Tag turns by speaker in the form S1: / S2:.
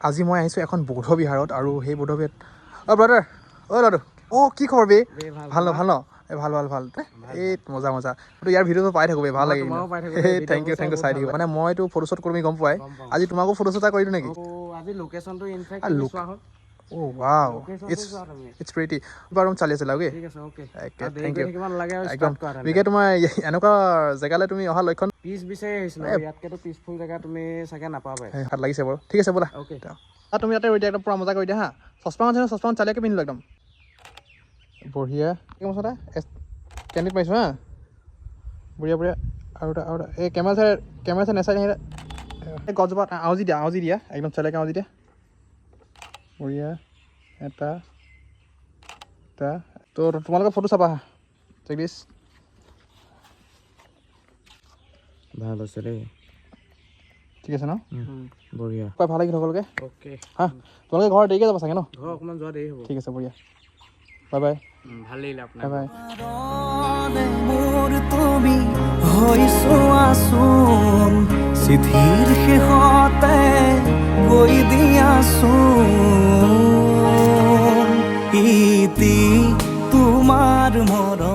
S1: আজি মই আহিছোঁ এখন বৌদ্ধ বিহাৰত আৰু সেই বৌদ্ধ বিহাৰত ব্ৰাদাৰ দাদু কি খবৰ বে ভাল ন ভাল এই মজা তো ইয়াৰ ভিডিঅ'টো পাই থাকোঁ বে ভাল লাগে থেংক ইউ চাই থাকিব মানে মইতো ফটোশ্বুট কৰিম গম পোৱাই আজি তোমাকো ফটোশ্বুট এটা কৰি দিওঁ নেকি
S2: আজি লোকেশ্যনটো ইনফেক্ট চোৱা হ'ল
S1: wow it's pretty বাৰু চালি আছে লাগে
S2: ঠিক আছে ওকে
S1: থেংক ইউ
S2: কিমান লাগে আৰু
S1: একদম
S2: ষ্টাৰ্ট কৰা
S1: বিকে তোমাৰ এনেকুৱা জেগালৈ তুমি অহা লক্ষণ
S2: পিচ বিচাৰি আহিছিলো ইয়াতকেতো পিচফুল জেগা তুমি চাগে নাপাবাই
S1: হাত লাগিছে বাৰু ঠিক আছে ব'লা
S2: ওকে
S1: তুমি ইয়াতে ৰৈ দিয়া একদম পুৰা মজা কৰি দিয়া হা চচপান চালিয়াকৈ পিন্ধিলোঁ একদম বঢ়িয়া কি মচা কেণ্ডিত মাৰিছোঁ হা বঢ়িয়া আৰু এই কেমেৰা চাই নেচাই আহিলে এই গছজোপা আউজি দিয়া একদম চালিয়াকৈ আউজি দিয়া বঢ়িয়া এটা তো তোমালোকে ফটো চাবা চেক দিছ
S2: ভাল আছে দেই
S1: ঠিক আছে ন
S2: বঢ়িয়া
S1: ভাল লাগিল সকলোকে
S2: ওকে
S1: হা তোমালোকে ঘৰ দেৰিকৈ যাবা চাগে ন
S2: ঘৰ অকণমান যোৱা দেৰি হ'ব
S1: ঠিক আছে বঢ়িয়া বাই
S2: ভাল লাগিলে আপোনাৰ
S1: বাই
S3: মোৰ তুমি হৈছো আছোন চিঠিৰ শেষতে গৈ দিয়াছোন ইতি তোমাৰ মৰম